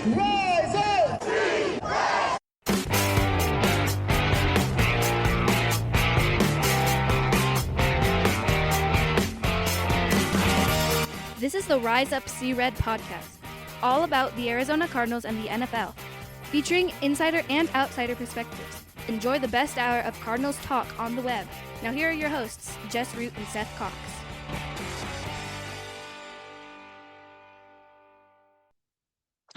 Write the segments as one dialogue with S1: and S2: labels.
S1: Rise up!
S2: This is the Rise Up See Red podcast, all about the Arizona Cardinals and the NFL, featuring insider and outsider perspectives. Enjoy the best hour of Cardinals talk on the web. Now here are your hosts, Jess Root and Seth Cox.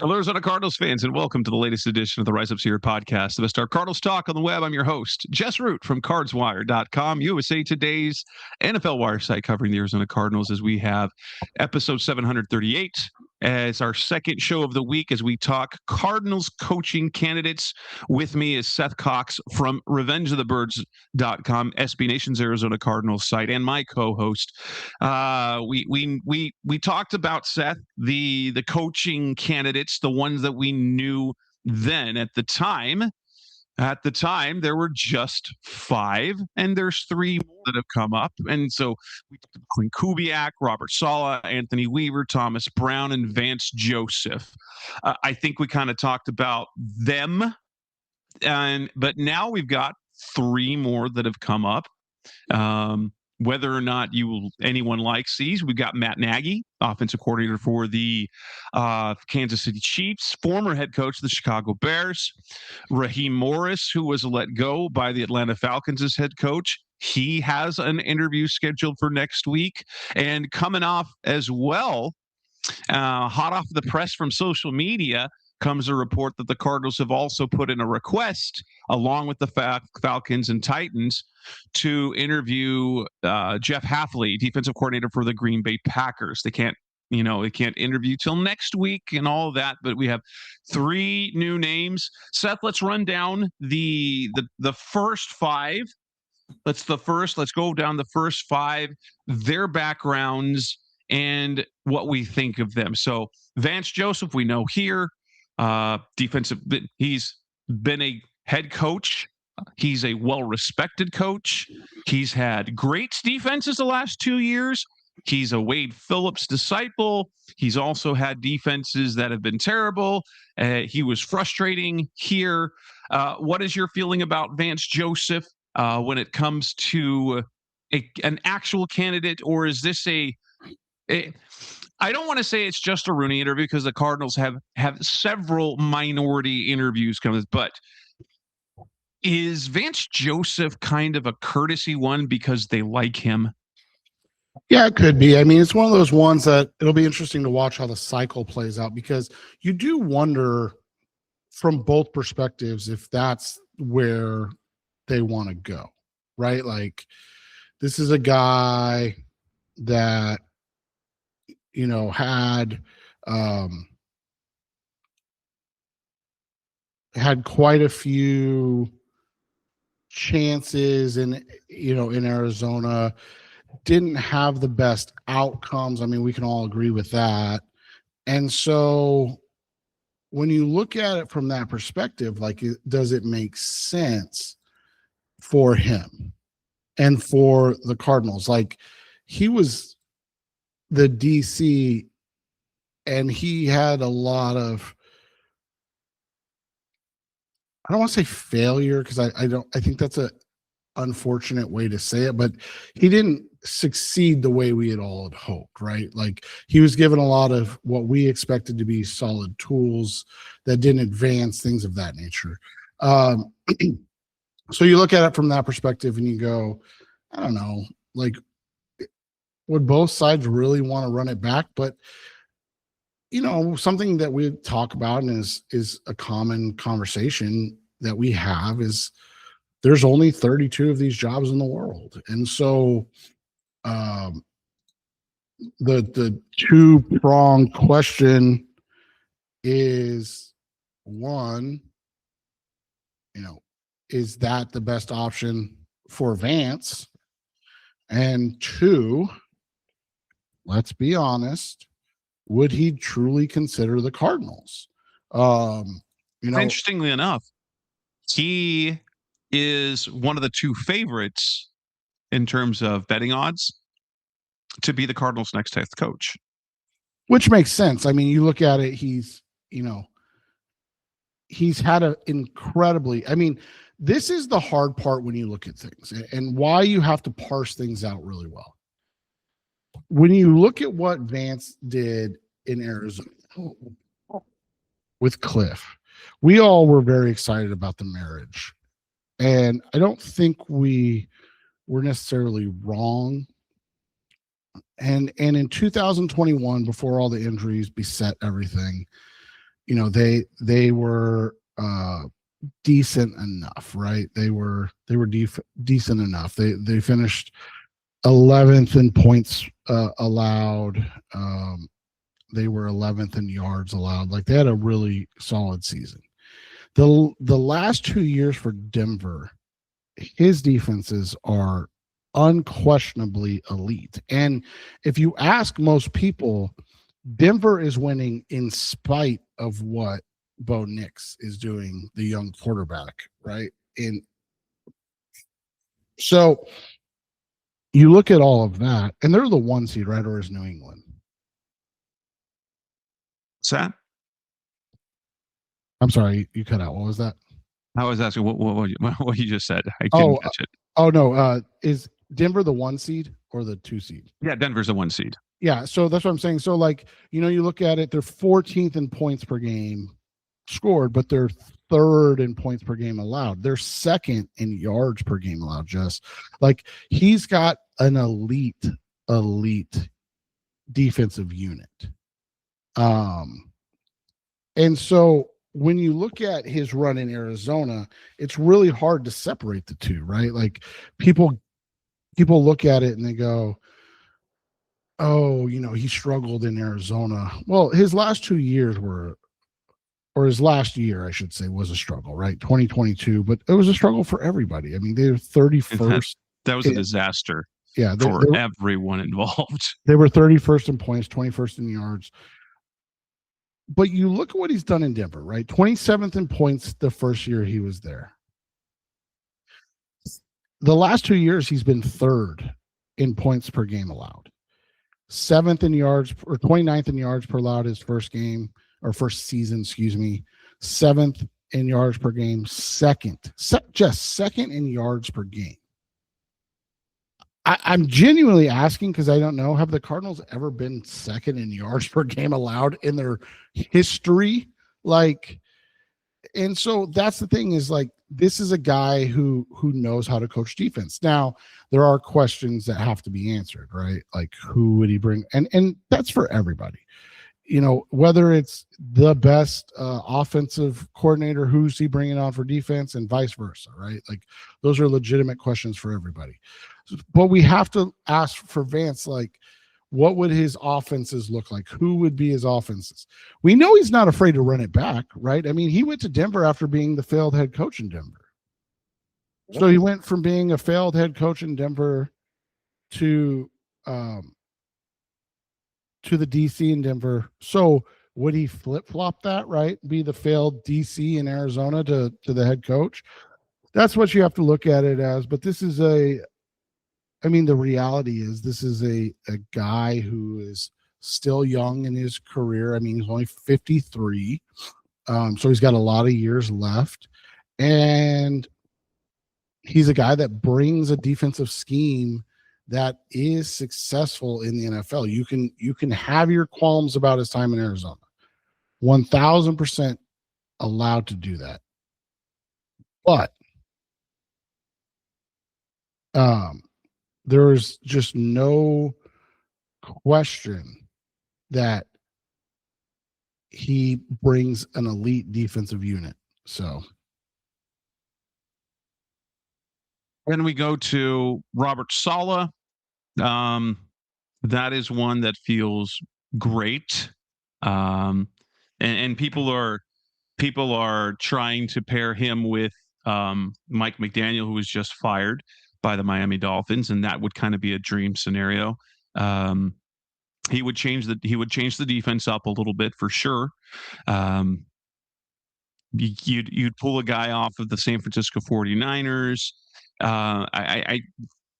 S3: Hello, Arizona Cardinals fans, and welcome to the latest edition of the Rise Up See Red podcast, the best Cardinals talk on the web. I'm your host, Jess Root from CardsWire.com, USA Today's NFL Wire site covering the Arizona Cardinals, as we have episode 738 as our second show of the week as we talk Cardinals coaching candidates. With me is Seth Cox from RevengeOfTheBirds.com, SB Nation's Arizona Cardinals site, and my co-host. We talked about, Seth, the coaching candidates, the ones that we knew then. At the time, there were just 5, and there's 3 more that have come up. And so we talked about Clint Kubiak, Robert Saleh, Anthony Weaver, Thomas Brown, and Vance Joseph. I think we kind of talked about them, but now we've got 3 more that have come up. Whether or not anyone likes these, we've got Matt Nagy, offensive coordinator for the Kansas City Chiefs, former head coach of the Chicago Bears. Raheem Morris, who was let go by the Atlanta Falcons as head coach. He has an interview scheduled for next week. And coming off as well, hot off the press from social media, comes a report that the Cardinals have also put in a request, along with the Falcons and Titans, to interview Jeff Hafley, defensive coordinator for the Green Bay Packers. They can't interview till next week and all of that, but we have 3 new names. Seth, let's run down the first 5. Let's go down the first 5, their backgrounds and what we think of them. So Vance Joseph, we know here, defensive. He's been a head coach. He's a well-respected coach. He's had great defenses the last 2 years. He's a Wade Phillips disciple. He's also had defenses that have been terrible. He was frustrating here. What is your feeling about Vance Joseph when it comes to an actual candidate, or is this I don't want to say it's just a Rooney interview, because the Cardinals have several minority interviews coming, but is Vance Joseph kind of a courtesy one because they like him?
S4: Yeah, it could be. I mean, it's one of those ones that it'll be interesting to watch how the cycle plays out, because you do wonder from both perspectives if that's where they want to go, right? Like, this is a guy that, had quite a few chances in Arizona, didn't have the best outcomes. I mean, we can all agree with that. And so when you look at it from that perspective, like, does it make sense for him and for the Cardinals? Like, he was the DC and he had a lot of, I don't want to say failure, because I think that's a unfortunate way to say it, but he didn't succeed the way we had all hoped, right? Like, he was given a lot of what we expected to be solid tools that didn't advance, things of that nature. So you look at it from that perspective and you go, I don't know, like, would both sides really want to run it back? But something that we talk about and is a common conversation that we have is there's only 32 of these jobs in the world. And so the 2-pronged question is, one, is that the best option for Vance? And 2, let's be honest, would he truly consider the Cardinals?
S3: Interestingly enough, he is one of the 2 favorites in terms of betting odds to be the Cardinals' next head coach.
S4: Which makes sense. I mean, you look at it, he's, he's had an incredibly, I mean, this is the hard part when you look at things and why you have to parse things out really well. When you look at what Vance did in Arizona with Cliff, we all were very excited about the marriage. And I don't think we were necessarily wrong. And in 2021, before all the injuries beset everything, you know, they were decent enough, right? They were decent enough. They finished 11th in points allowed. They were 11th in yards allowed. Like, they had a really solid season. The last 2 years for Denver, his defenses are unquestionably elite. And if you ask most people, Denver is winning in spite of what Bo Nix is doing, the young quarterback, right? And so you look at all of that, and they're the 1 seed, right? Or is New England?
S3: What's that?
S4: I'm sorry, you cut out. What was that?
S3: I was asking what you just said. I didn't catch it.
S4: Oh no, is Denver the 1 seed or the 2 seed?
S3: Yeah, Denver's the 1 seed.
S4: Yeah, so that's what I'm saying. So, like, you know, you look at it, they're 14th in points per game scored, but they're 3rd in points per game allowed. They're 2nd in yards per game allowed. Just like, he's got an elite defensive unit. And so when you look at his run in Arizona, it's really hard to separate the two, right? Like, people look at it and they go, oh, you know, he struggled in Arizona. Well, his last 2 years were, or his last year, I should say, was a struggle, right? 2022, but it was a struggle for everybody. I mean, they were 31st.
S3: That was a disaster.
S4: Yeah,
S3: for everyone involved.
S4: They were 31st in points, 21st in yards. But you look at what he's done in Denver, right? 27th in points the first year he was there. The last 2 years, he's been 3rd in points per game allowed. 7th in yards, or 29th in yards per allowed his first game, or first season, 7th in yards per game, just second in yards per game. I'm genuinely asking, because I don't know, have the Cardinals ever been 2nd in yards per game allowed in their history? Like, and so that's the thing, is like, this is a guy who knows how to coach defense. Now, there are questions that have to be answered, right? Like, who would he bring? And that's for everybody. You know, whether it's the best offensive coordinator, who's he bringing on for defense, and vice versa, right? Like, those are legitimate questions for everybody. But we have to ask for Vance, like, what would his offenses look like? Who would be his offenses? We know he's not afraid to run it back, right? I mean, he went to Denver after being the failed head coach in Denver. So he went from being a failed head coach in Denver to the DC in Denver. So would he flip-flop that, right? Be the failed DC in Arizona to the head coach? That's what you have to look at it as. But this is the reality is, this is a guy who is still young in his career. I mean, he's only 53. So he's got a lot of years left. And he's a guy that brings a defensive scheme that is successful in the NFL. You can have your qualms about his time in Arizona. 1,000% allowed to do that. But there's just no question that he brings an elite defensive unit. So
S3: then we go to Robert Saleh. That is one that feels great. And people are trying to pair him with Mike McDaniel, who was just fired by the Miami Dolphins, and that would kind of be a dream scenario. He would change the defense up a little bit for sure. You'd pull a guy off of the San Francisco 49ers.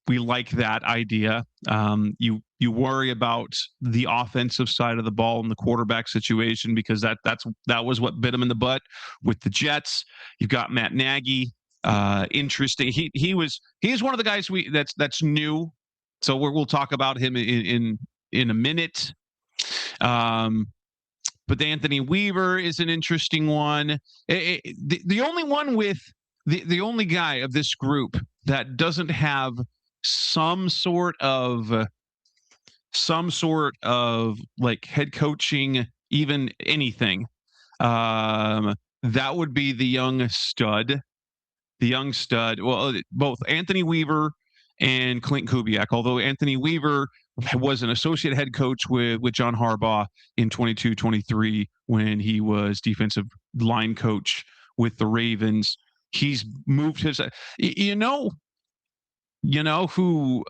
S3: We like that idea. You worry about the offensive side of the ball and the quarterback situation because that was what bit him in the butt with the Jets. You've got Matt Nagy. Interesting. He's one of the guys that's new. So we'll talk about him in a minute. But Anthony Weaver is an interesting one. The only one with the only guy of this group that doesn't have some sort of like head coaching, even anything, that would be the young stud. Well, both Anthony Weaver and Clint Kubiak, although Anthony Weaver was an associate head coach with John Harbaugh in 22-23 when he was defensive line coach with the Ravens. He's moved his, you know who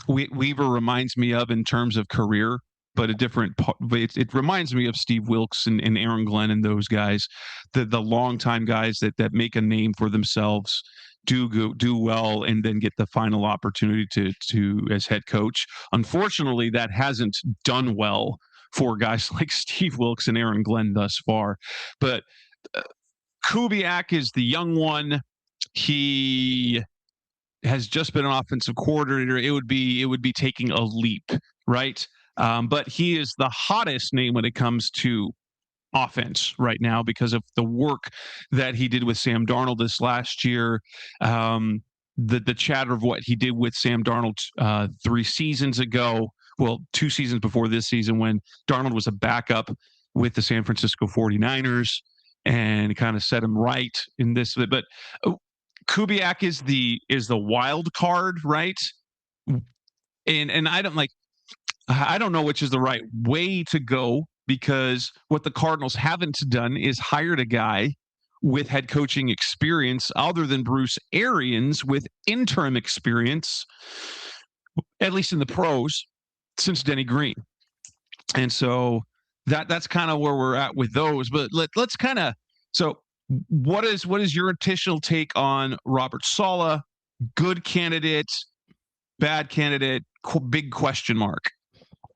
S3: Weaver reminds me of in terms of career, but a different. It reminds me of Steve Wilkes and Aaron Glenn and those guys, the longtime guys that make a name for themselves, do well, and then get the final opportunity to as head coach. Unfortunately, that hasn't done well for guys like Steve Wilkes and Aaron Glenn thus far. But Kubiak is the young one. He has just been an offensive coordinator. It would be taking a leap, right? But he is the hottest name when it comes to offense right now because of the work that he did with Sam Darnold this last year. The chatter of what he did with Sam Darnold 3 seasons ago, well, 2 seasons before this season, when Darnold was a backup with the San Francisco 49ers, and kind of set him right in this. But Kubiak is the wild card, right? And I don't know which is the right way to go, because what the Cardinals haven't done is hired a guy with head coaching experience other than Bruce Arians with interim experience, at least in the pros, since Denny Green. And so that's kind of where we're at with those. But let's kind of, so what is your initial take on Robert Saleh? Good candidate, bad candidate, big question mark?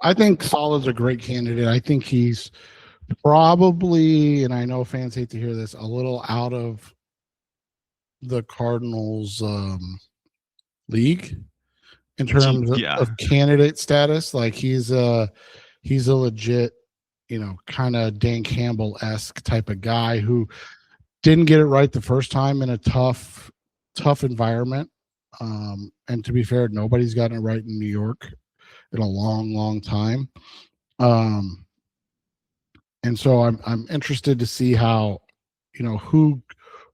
S4: I think Saleh's a great candidate. I think he's probably, and I know fans hate to hear this, a little out of the Cardinals league in terms of candidate status. Like he's a legit, kind of Dan Campbell-esque type of guy who didn't get it right the first time in a tough environment. And to be fair, nobody's gotten it right in New York in a long time. And so I'm interested to see how,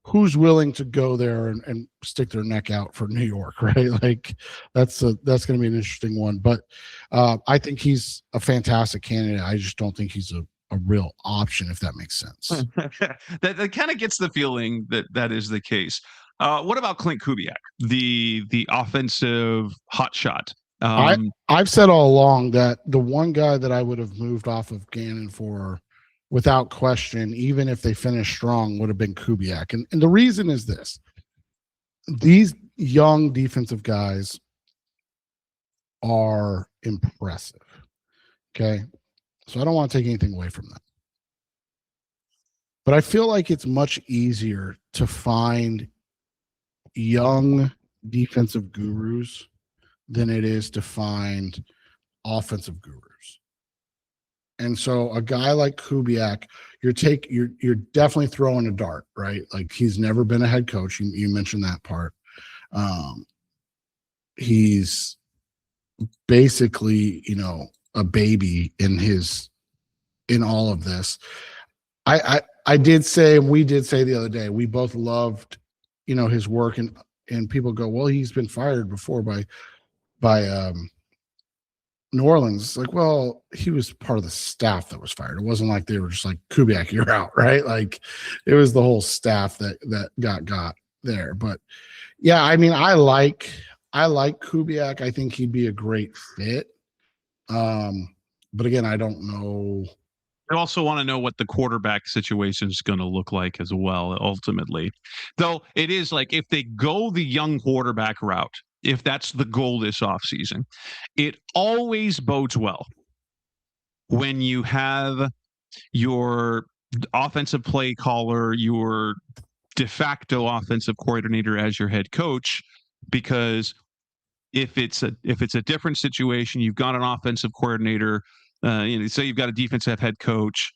S4: who's willing to go there and stick their neck out for New York, right? Like that's going to be an interesting one. But I think he's a fantastic candidate. I just don't think he's a real option, if that makes sense.
S3: that kind of gets the feeling that is the case. What about Clint Kubiak, the offensive hotshot?
S4: I've said all along that the one guy that I would have moved off of Gannon for, without question, even if they finished strong, would have been Kubiak. And the reason is this: these young defensive guys are impressive. Okay. So I don't want to take anything away from them. But I feel like it's much easier to find young defensive gurus than it is to find offensive gurus. And so a guy like Kubiak, you're definitely throwing a dart, right? Like he's never been a head coach. You mentioned that part. He's basically, a baby in all of this. I did say, and we did say the other day, we both loved, his work, and people go, well, he's been fired before by New Orleans. It's like, well, he was part of the staff that was fired. It wasn't like they were just like, Kubiak, you're out, right? Like it was the whole staff that got there. But yeah, I mean, I like Kubiak. I think he'd be a great fit. But again, I don't know.
S3: I also want to know what the quarterback situation is going to look like as well, ultimately. Though it is like, if they go the young quarterback route, if that's the goal this offseason. It always bodes well when you have your offensive play caller, your de facto offensive coordinator as your head coach, because if it's a different situation, you've got an offensive coordinator, say you've got a defensive head coach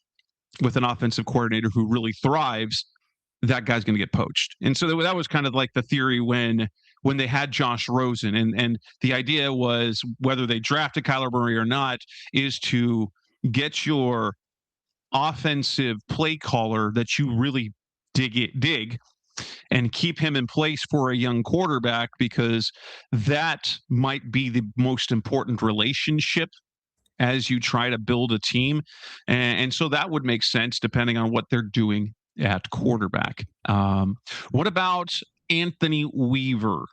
S3: with an offensive coordinator who really thrives, that guy's going to get poached. And so that was kind of like the theory when they had Josh Rosen, and the idea was, whether they drafted Kyler Murray or not, is to get your offensive play caller that you really dig and keep him in place for a young quarterback, because that might be the most important relationship as you try to build a team. And so that would make sense depending on what they're doing at quarterback. What about Anthony Weaver?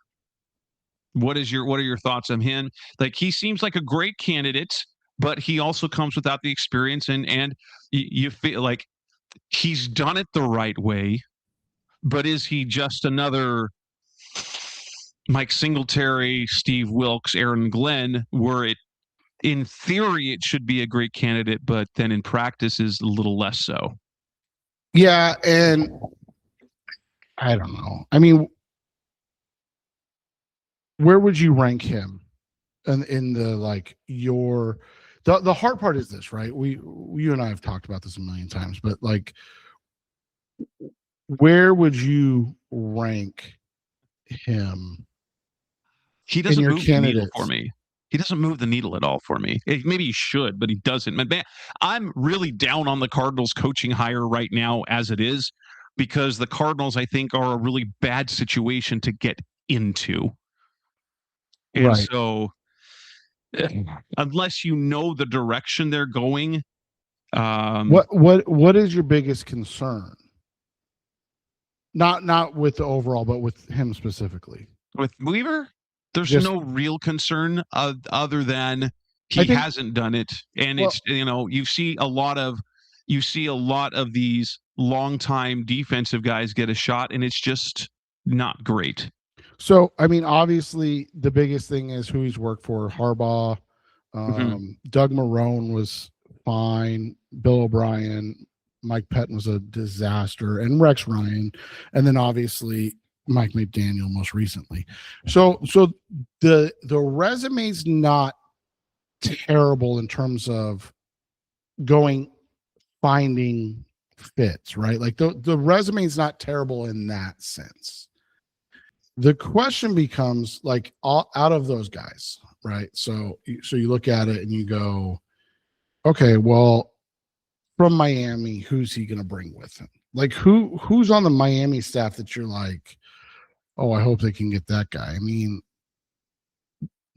S3: What are your thoughts on him? Like, he seems like a great candidate, but he also comes without the experience, and you feel like he's done it the right way, but is he just another Mike Singletary, Steve Wilks, Aaron Glenn, where it, in theory, it should be a great candidate, but then in practice is a little less so?
S4: Yeah, and I don't know. I mean, where would you rank him in the, like, your the hard part is this, right? You and I have talked about this a million times, but like, where would you rank him?
S3: He doesn't move the needle for me. He doesn't move the needle at all for me. Maybe he should, but he doesn't. Man, I'm really down on the Cardinals coaching hire right now as it is, because the Cardinals, I think, are a really bad situation to get into. And
S4: right.
S3: So unless you know the direction they're going,
S4: what is your biggest concern? Not with the overall, but with him specifically.
S3: With Weaver, there's no real concern other than he hasn't done it, and it's, you see a lot of these longtime defensive guys get a shot, and it's just not great.
S4: So, I mean, obviously, the biggest thing is who he's worked for. Harbaugh, Doug Marrone was fine. Bill O'Brien, Mike Pettin was a disaster, and Rex Ryan, and then obviously Mike McDaniel most recently. So the resume's not terrible in terms of finding fits, right? Like the resume's not terrible in that sense. The question becomes, like, out of those guys, right? So you look at it and you go, okay, well, from Miami, who's he going to bring with him? Like, who's on the Miami staff that you're like, oh, I hope they can get that guy? I mean,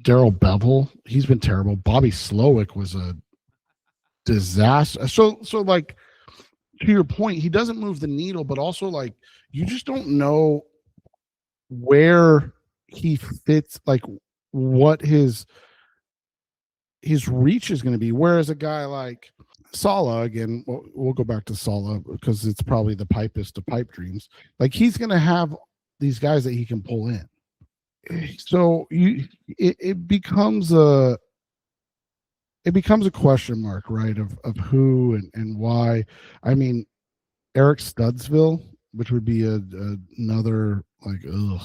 S4: Darrell Bevell, he's been terrible. Bobby Slowick was a disaster. So like, to your point, he doesn't move the needle, but also, like, you just don't know where he fits, like what his reach is going to be. Whereas a guy like Saleh, again, we'll go back to Saleh because it's probably the pipest of pipe dreams. Like, he's going to have these guys that he can pull in. So it becomes a question mark, right? Of who and why. I mean, Eric Studsville, which would be another, like, ugh.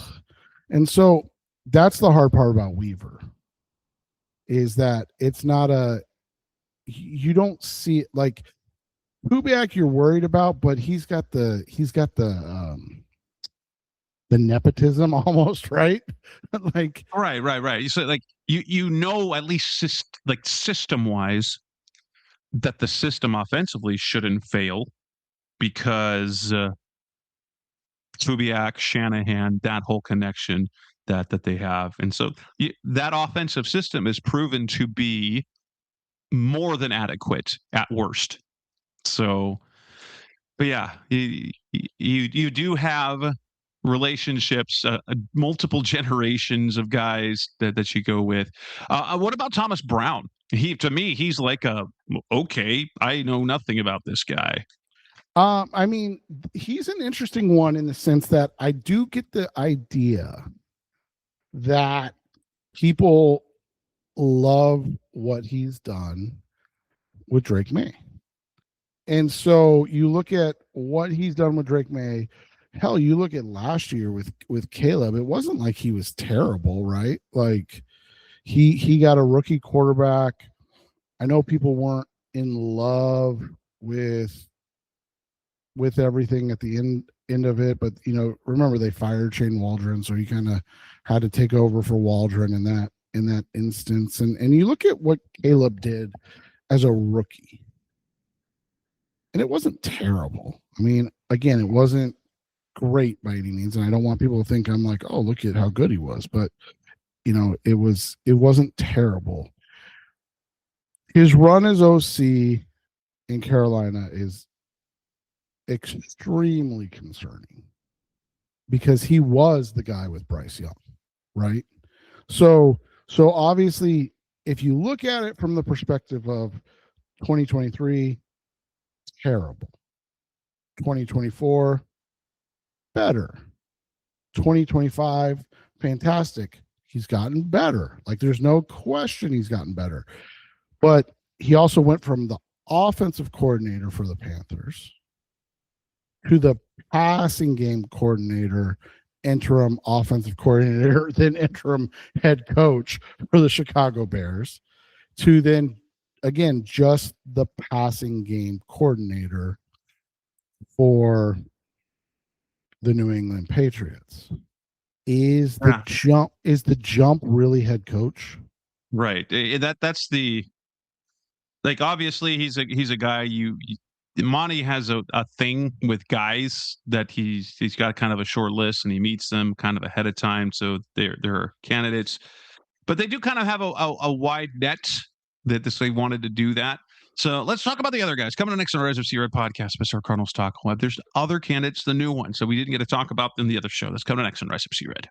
S4: And so that's the hard part about Weaver, is that it's not you don't see it. Like, Kubiak you're worried about, but he's got the nepotism almost, right? Like,
S3: right. So, like, at least system wise, that the system offensively shouldn't fail, because Kubiak, Shanahan, that whole connection that they have. And so that offensive system is proven to be more than adequate at worst. So, but yeah, you do have relationships, multiple generations of guys that you go with. What about Thomas Brown? To me, he's like okay, I know nothing about this guy.
S4: I mean, he's an interesting one in the sense that I do get the idea that people love what he's done with Drake May. And so you look at what he's done with Drake May. Hell, you look at last year with Caleb. It wasn't like he was terrible, right? Like he got a rookie quarterback. I know people weren't in love with everything at the end of it, but remember they fired Shane Waldron, so he kind of had to take over for Waldron in that instance. And you look at what Caleb did as a rookie, and it wasn't terrible. I mean, again, it wasn't great by any means, and I don't want people to think I'm like, oh, look at how good he was, but it wasn't terrible. His run as OC in Carolina is extremely concerning because he was the guy with Bryce Young, right? So obviously, if you look at it from the perspective of 2023, terrible. 2024, better. 2025, fantastic. He's gotten better. Like, there's no question he's gotten better. But he also went from the offensive coordinator for the Panthers to the passing game coordinator, interim offensive coordinator, then interim head coach for the Chicago Bears, to then, again, just the passing game coordinator for the New England Patriots. Is the jump really head coach?
S3: Right. That's the, like, obviously he's a guy Monty has a thing with guys that he's got kind of a short list, and he meets them kind of ahead of time, so they're candidates, but they do kind of have a wide net that they wanted to do that. So let's talk about the other guys coming up next on our SFC Red podcast, Mr. Cardinals Talk Web. There's other candidates, the new ones, so we didn't get to talk about them in the other show. That's coming next on SFC Red.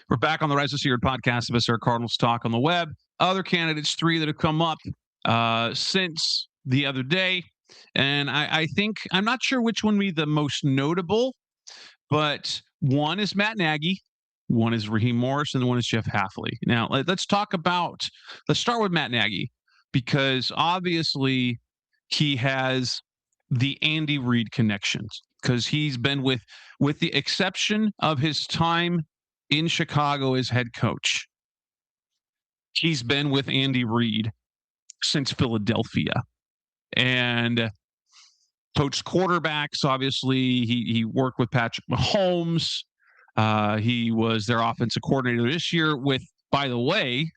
S3: We're back on the Rise of Seared podcast, Mr. Cardinals Talk on the Web. Other candidates, 3 that have come up since the other day. And I think, I'm not sure which one would be the most notable, but one is Matt Nagy, one is Raheem Morris, and one is Jeff Hafley. Now, let's start with Matt Nagy, because obviously he has the Andy Reid connections, because he's been with the exception of his time in Chicago as head coach, he's been with Andy Reid since Philadelphia and coached quarterbacks. Obviously, he worked with Patrick Mahomes. He was their offensive coordinator this year with, by the way,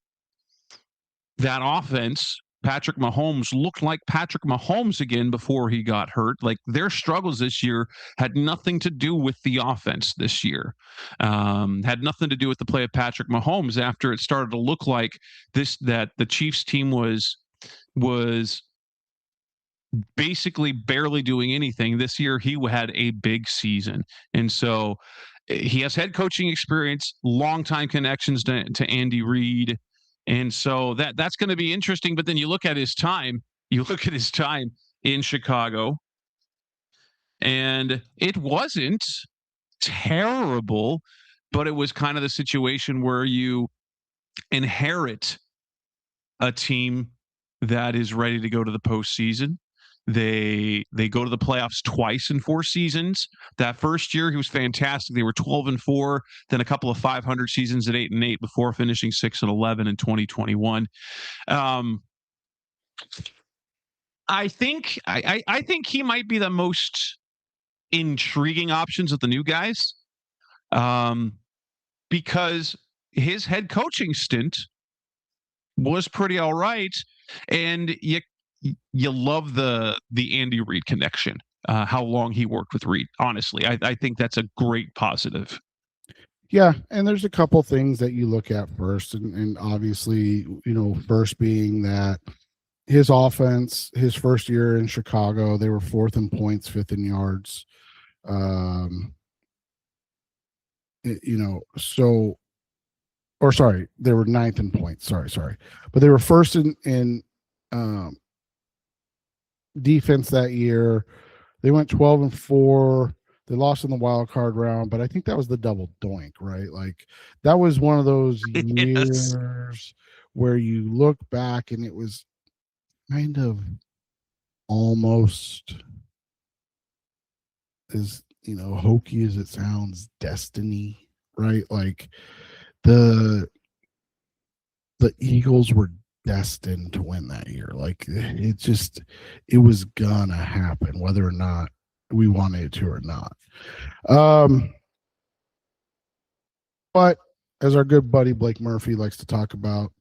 S3: that offense. Patrick Mahomes looked like Patrick Mahomes again before he got hurt. Like, their struggles this year had nothing to do with the offense this year. Had nothing to do with the play of Patrick Mahomes after it started to look like that the Chiefs team was basically barely doing anything. This year he had a big season. And so he has head coaching experience, longtime connections to Andy Reid. And so that's going to be interesting. But then you look at his time in Chicago, and it wasn't terrible, but it was kind of the situation where you inherit a team that is ready to go to the postseason. They go to the playoffs twice in 4 seasons. That first year, he was fantastic. They were 12-4, then a couple of 500 seasons at 8-8 before finishing 6-11 in 2021. I think he might be the most intriguing options of the new guys, because his head coaching stint was pretty all right, and you love the Andy Reid connection, how long he worked with Reid. Honestly, I think that's a great positive.
S4: Yeah, and there's a couple things that you look at first, and obviously, first being that his offense, his first year in Chicago, they were 4th in points, 5th in yards. They were 9th in points. Sorry, but they were first in defense that year. They went 12-4. They lost in the wild card round, but I think that was the double doink, right? Like that was one of those
S3: Yes.
S4: years where you look back and it was kind of almost as hokey as it sounds, destiny, right? Like the Eagles were destined to win that year. Like it was gonna happen, whether or not we wanted it to or not. But as our good buddy Blake Murphy likes to talk about,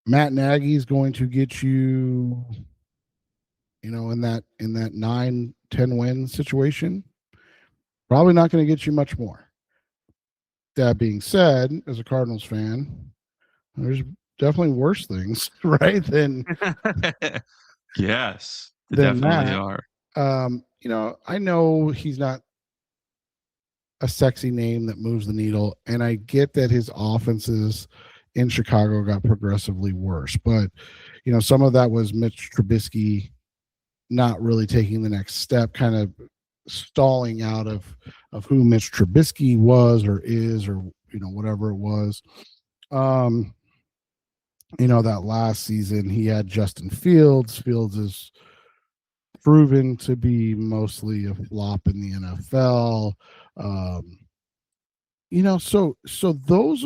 S4: Matt Nagy is going to get you, in that 9-10 win situation. Probably not going to get you much more. That being said, as a Cardinals fan, there's definitely worse things, right?
S3: Yes, they
S4: than
S3: definitely
S4: that.
S3: are.
S4: I know he's not a sexy name that moves the needle, and I get that his offenses in Chicago got progressively worse, but some of that was Mitch Trubisky not really taking the next step, kind of stalling out of who Mitch Trubisky was or is, or whatever it was. That last season he had Justin Fields. Fields is proven to be mostly a flop in the NFL. So those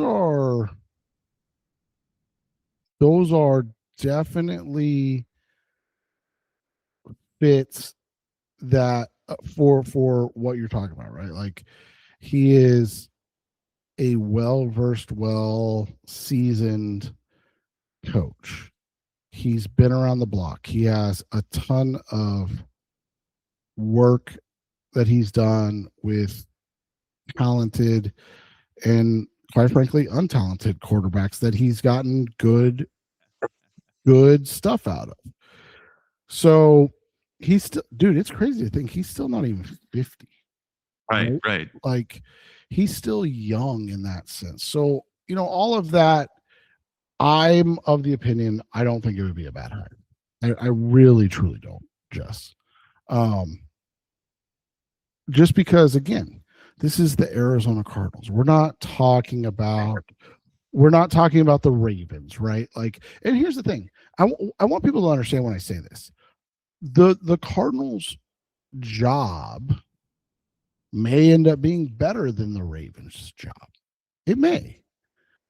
S4: are definitely fits that for what you're talking about, right? Like he is a well-versed, well-seasoned coach. He's been around the block. He has a ton of work that he's done with talented and, quite frankly, untalented quarterbacks that he's gotten good stuff out of. So he's still, dude, it's crazy to think he's still not even 50.
S3: Right.
S4: Like he's still young in that sense. So, all of that, I'm of the opinion, I don't think it would be a bad hire. I really, truly don't, Jess. Just because, again, this is the Arizona Cardinals. We're not talking about the Ravens, right? Like, and here's the thing. I want people to understand when I say this. The Cardinals' job may end up being better than the Ravens' job. It may.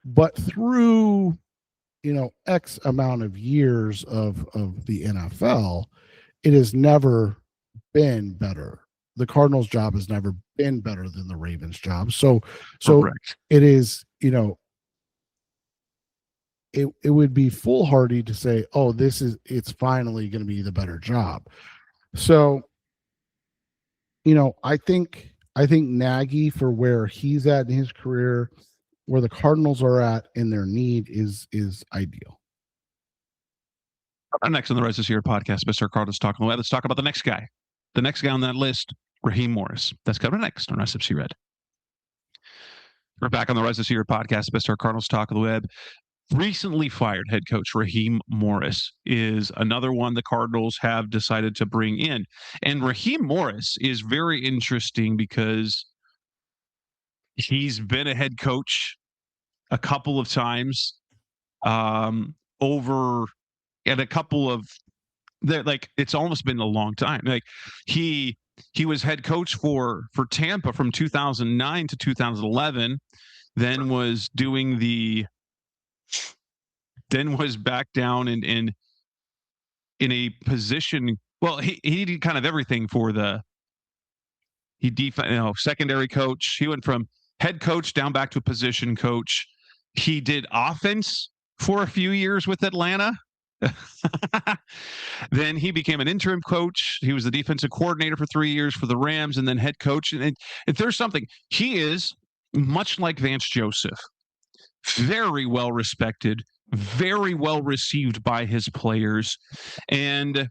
S4: But through, X amount of years of the NFL, it has never been better. The Cardinals' job has never been better than the Ravens' job. So
S3: Correct.
S4: it is, it would be foolhardy to say, oh, it's finally going to be the better job. So, I think Nagy, for where he's at in his career, where the Cardinals are at in their need, is ideal.
S3: Next on the Rise This Year podcast, Mr. Cardinals Talk on the Web. Let's talk about the next guy. The next guy on that list, Raheem Morris. That's coming next on SFC Red. We're back on the Rise This Year podcast, Mr. Cardinals Talk on the Web. Recently fired head coach Raheem Morris is another one the Cardinals have decided to bring in. And Raheem Morris is very interesting because he's been a head coach a couple of times over at a couple of like it's almost been a long time. Like he was head coach for Tampa from 2009 to 2011, then was back down in a position. Well, he did kind of everything for secondary coach. He went from head coach down back to a position coach. He did offense for a few years with Atlanta. Then he became an interim coach. He was the defensive coordinator for 3 years for the Rams, and then head coach. And if there's something, he is much like Vance Joseph, very well respected, very well received by his players, and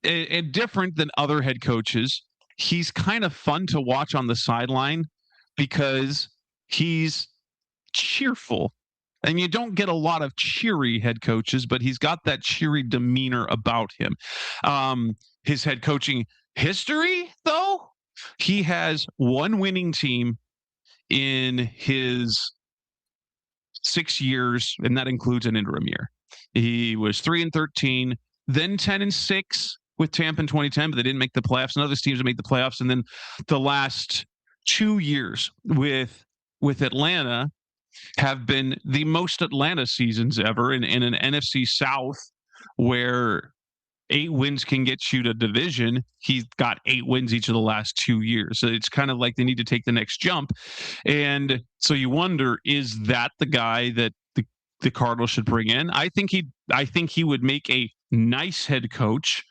S3: different than other head coaches. He's kind of fun to watch on the sideline because he's cheerful. And you don't get a lot of cheery head coaches, but he's got that cheery demeanor about him. His head coaching history, though, he has one winning team in his 6 years, and that includes an interim year. He was 3-13, then 10-6 with Tampa in 2010, but they didn't make the playoffs. None of his teams would make the playoffs. And then the last 2 years with Atlanta have been the most Atlanta seasons ever in an NFC South where 8 wins can get you to division. He's got 8 wins each of the last 2 years. So it's kind of like they need to take the next jump. And so you wonder, is that the guy that the Cardinals should bring in? I think he would make a nice head coach,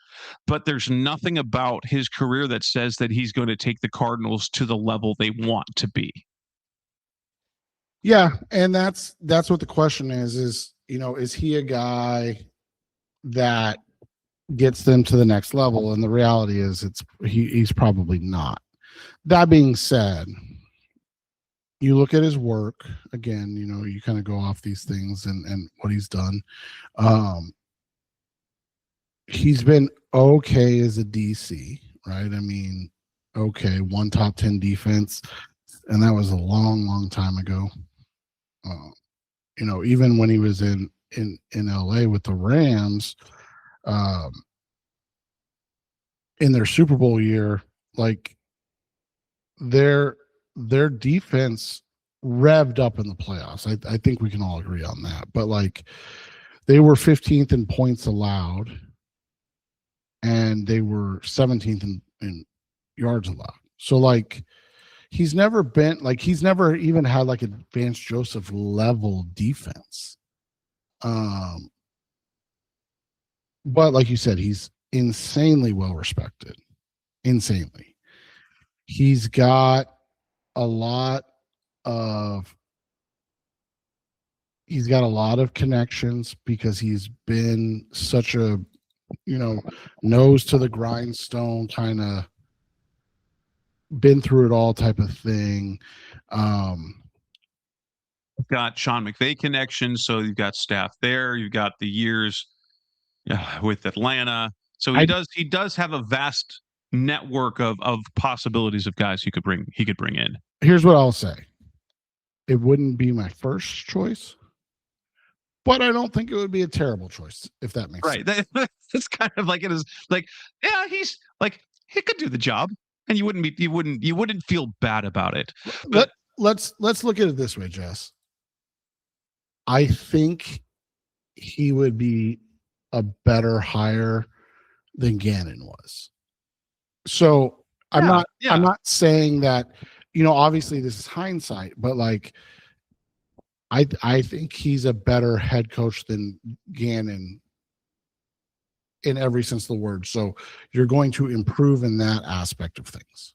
S3: but there's nothing about his career that says that he's going to take the Cardinals to the level they want to be.
S4: Yeah, and that's what the question is, you know, is he a guy that gets them to the next level? And the reality is he's probably not. That being said, you look at his work again, you know, you kind of go off these things and what he's done. He's been okay as a DC, right? I mean, okay, one top 10 defense, and that was a long time ago. You know, even when he was in LA with the Rams, in their Super Bowl year, like their defense revved up in the playoffs. I think we can all agree on that. But like they were 15th in points allowed, and they were 17th in yards allowed. So like he's never even had like a Vance Joseph level defense. But like you said, he's insanely well respected. Insanely. He's got a lot of connections because he's been such a, you know, nose to the grindstone, kind of been through it all type of thing.
S3: Got Sean McVay connections, so you've got staff there. You've got the years with Atlanta, so he does have a vast network of possibilities of guys he could bring in.
S4: Here's what I'll say: it wouldn't be my first choice, but I don't think it would be a terrible choice, if that makes sense.
S3: Right. It's kind of like it is. Like, yeah, he's like he could do the job, and you wouldn't feel bad about it. But
S4: let's look at it this way, Jess. I think he would be a better hire than Gannon was. So I'm not saying that, you know, obviously this is hindsight, but like I think he's a better head coach than Gannon in every sense of the word. So you're going to improve in that aspect of things.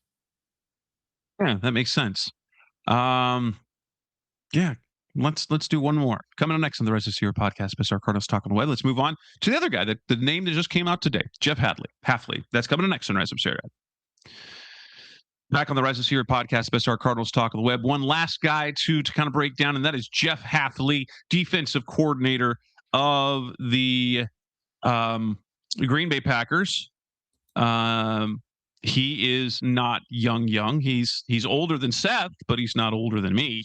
S3: Yeah, that makes sense. Yeah. Let's do one more. Coming up next on the Rise of Sierra podcast, Best Cardinals Talk on the Web. Let's move on to the other guy, the name that just came out today, Jeff Hafley. That's coming up next on Rise of Sierra. Back on the Rise of Sierra podcast, Best Cardinals Talk on the Web. One last guy to kind of break down, and that is Jeff Hafley, defensive coordinator of the Green Bay Packers. He is not young. He's older than Seth, but he's not older than me.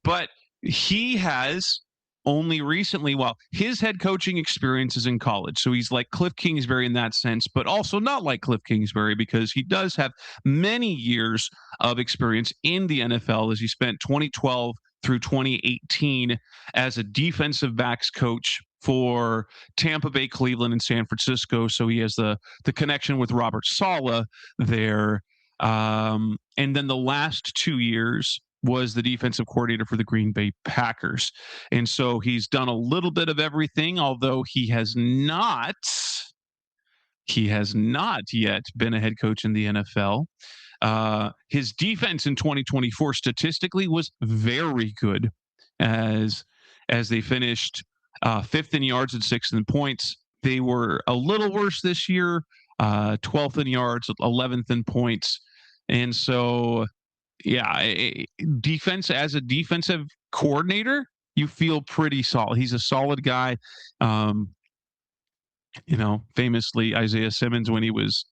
S3: But he has only recently, his head coaching experience is in college. So he's like Cliff Kingsbury in that sense, but also not like Cliff Kingsbury because he does have many years of experience in the NFL, as he spent 2012 through 2018 as a defensive backs coach for Tampa Bay, Cleveland, and San Francisco. So he has the connection with Robert Saleh there. And then the last 2 years was the defensive coordinator for the Green Bay Packers. And so he's done a little bit of everything, although he has not yet been a head coach in the NFL. His defense in 2024 statistically was very good as they finished 5th in yards and 6th in points. They were a little worse this year, 12th in yards, 11th in points. And so, yeah, defense as a defensive coordinator, you feel pretty solid. He's a solid guy. Famously Isaiah Simmons, when he was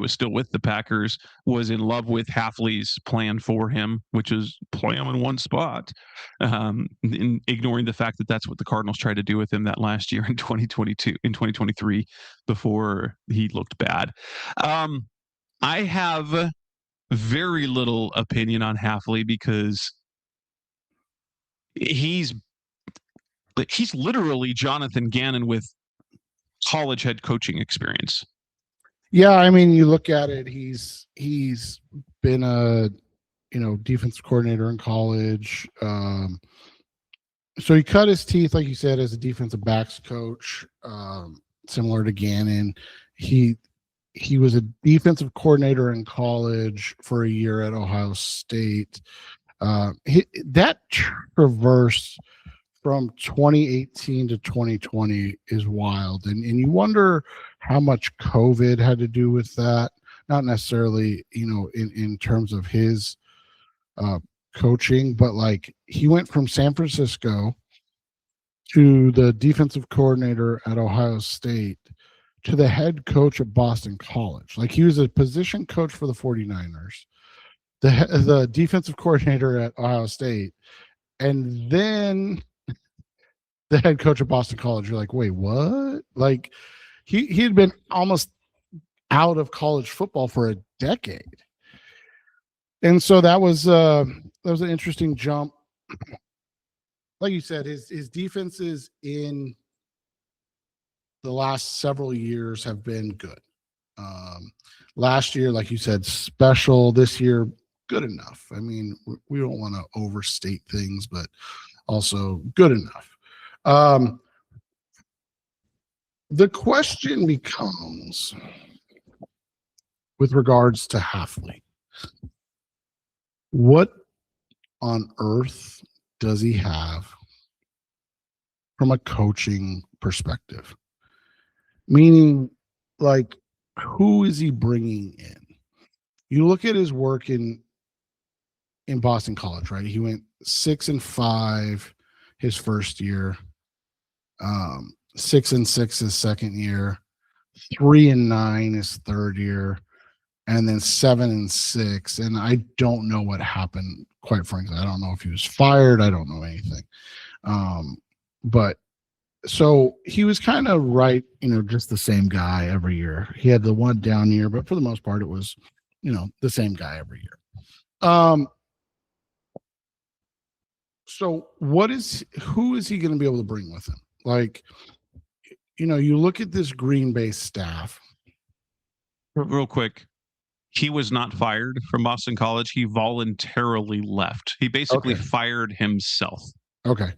S3: still with the Packers, was in love with Hafley's plan for him, which is play him in one spot, ignoring the fact that that's what the Cardinals tried to do with him that last year in 2023 before he looked bad. I have very little opinion on Hafley because he's literally Jonathan Gannon with college head coaching experience.
S4: Yeah, I mean, you look at it, he's been a defensive coordinator in college. So he cut his teeth, like you said, as a defensive backs coach, similar to Gannon. He was a defensive coordinator in college for a year at Ohio State. That traverse from 2018 to 2020 is wild. And you wonder how much COVID had to do with that. Not necessarily, in terms of his coaching, but like he went from San Francisco to the defensive coordinator at Ohio State to the head coach at Boston College. Like he was a position coach for the 49ers, the defensive coordinator at Ohio State, and then the head coach of Boston College. You're like, wait, what? Like he had been almost out of college football for a decade. And so that was an interesting jump. Like you said, his defenses in the last several years have been good. Last year, like you said, special. This year, good enough. I mean, we don't want to overstate things, but also good enough. The question becomes, with regards to Hafley, what on earth does he have from a coaching perspective? Meaning, like, who is he bringing in? You look at his work in Boston College, right? He went 6-5 his first year, 6-6 his second year, 3-9 his third year, and then 7-6. And I don't know what happened, quite frankly. I don't know if he was fired. I don't know anything. But so he was kind of right, just the same guy every year. He had the one down year, but for the most part, it was, the same guy every year. So who is he going to be able to bring with him? Like, you look at this Green Bay staff.
S3: Real quick. He was not fired from Boston College. He voluntarily left. He basically fired himself.
S4: Okay.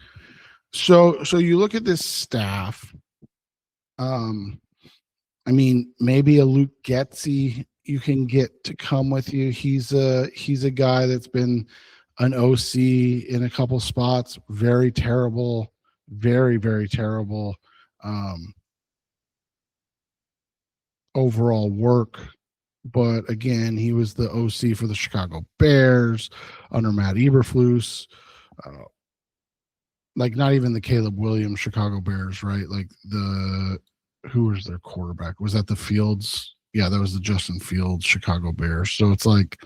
S4: So you look at this staff. I mean, maybe a Luke Getsy you can get to come with you. He's a guy that's been an OC in a couple spots. Very terrible. Very, very terrible overall work. But again, he was the OC for the Chicago Bears under Matt Eberflus. Like not even the Caleb Williams Chicago Bears, right? Like who was their quarterback? Was that the Fields? Yeah, that was the Justin Fields Chicago Bears. So it's like,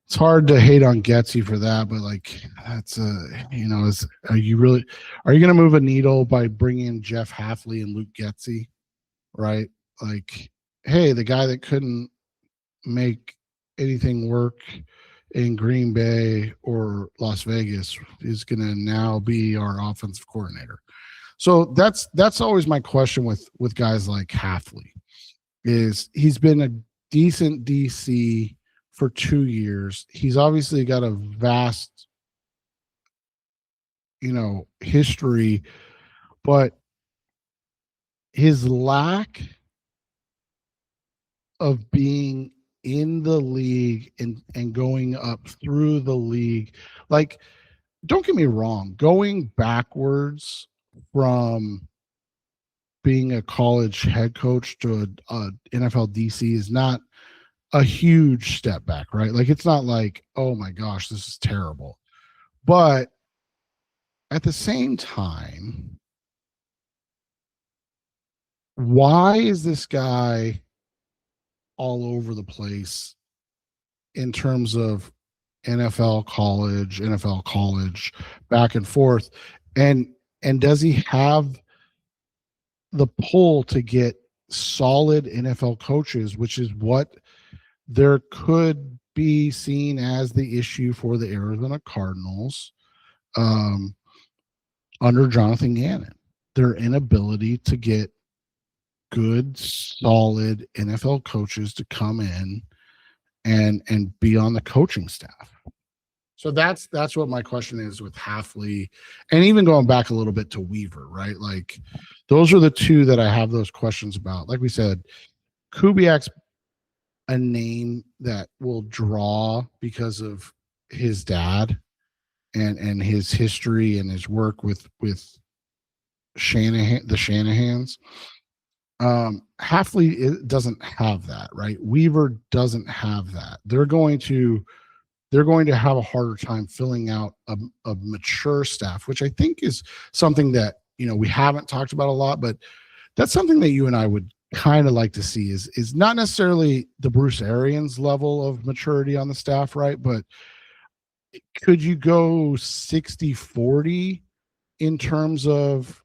S4: it's hard to hate on Getsy for that, but like that's are you going to move a needle by bringing Jeff Hafley and Luke Getsy, right? Like, hey, the guy that couldn't make anything work in Green Bay or Las Vegas is going to now be our offensive coordinator. So that's always my question with guys like Hafley, is he's been a decent DC for 2 years. He's obviously got a vast, history, but his lack of being in the league and going up through the league, like, don't get me wrong, going backwards from being a college head coach to a NFL DC is not a huge step back, right? Like, it's not like, oh my gosh, this is terrible. But at the same time, why is this guy all over the place in terms of NFL college, back and forth? And does he have the pull to get solid NFL coaches, which is what there could be seen as the issue for the Arizona Cardinals under Jonathan Gannon? Their inability to get good, solid NFL coaches to come in and be on the coaching staff. So that's what my question is with Hafley, and even going back a little bit to Weaver, right? Like, those are the two that I have those questions about. Like we said, Kubiak's a name that will draw because of his dad and his history and his work with Shanahan, the Shanahans. Hafley doesn't have that, right? Weaver doesn't have that. They're going to have a harder time filling out a mature staff, which I think is something that, we haven't talked about a lot, but that's something that you and I would kind of like to see is not necessarily the Bruce Arians level of maturity on the staff, right? But could you go 60-40 in terms of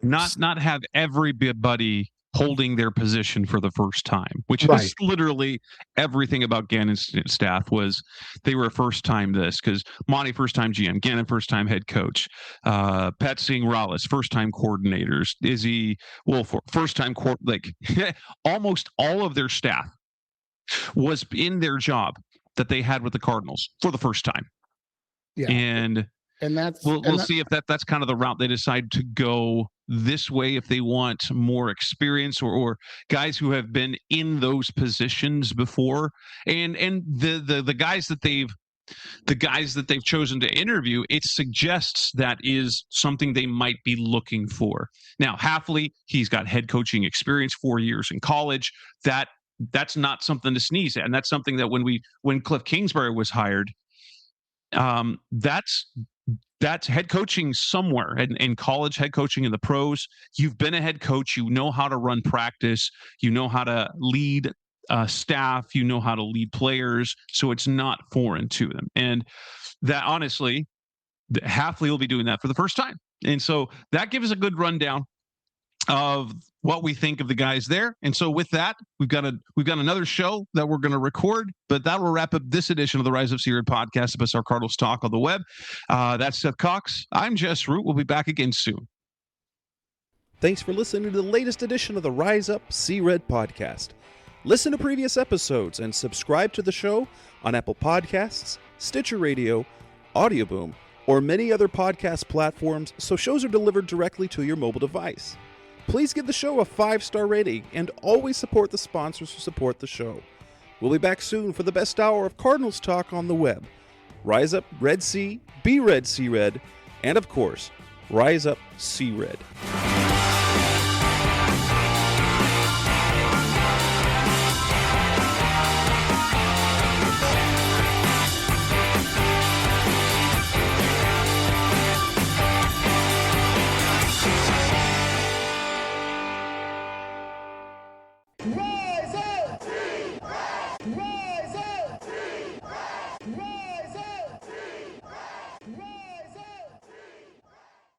S3: not have everybody holding their position for the first time, which
S4: Right.
S3: is literally everything about Gannon's staff was they were first time this, because Monty first time GM, Gannon first time head coach, Pat Singh-Rallis first time coordinators, Izzy Wilfork first time like almost all of their staff was in their job that they had with the Cardinals for the first time.
S4: Yeah.
S3: And
S4: that's
S3: we'll see if that's kind of the route they decide to go this way, if they want more experience or guys who have been in those positions before, and the guys that they've chosen to interview, it suggests that is something they might be looking for. Now, Hafley, he's got head coaching experience, 4 years in college. That's not something to sneeze at, and that's something that when Cliff Kingsbury was hired, that's head coaching somewhere in college, head coaching in the pros. You've been a head coach. You know how to run practice. You know how to lead staff. You know how to lead players. So it's not foreign to them. And that, honestly, Hafley will be doing that for the first time. And so that gives us a good rundown of what we think of the guys there. And so with that, we've got another show that we're going to record, but that will wrap up this edition of the Rise Up C-Red podcast, about our Cardinals talk on the web. That's Seth Cox. I'm Jess Root. We'll be back again soon.
S1: Thanks for listening to the latest edition of the Rise Up C-Red podcast. Listen to previous episodes and subscribe to the show on Apple Podcasts, Stitcher Radio, Audioboom, or many other podcast platforms, so shows are delivered directly to your mobile device. Please give the show a 5-star rating and always support the sponsors who support the show. We'll be back soon for the best hour of Cardinals talk on the web. Rise up Red Sea, be Red Sea Red, and of course, Rise Up C-Red.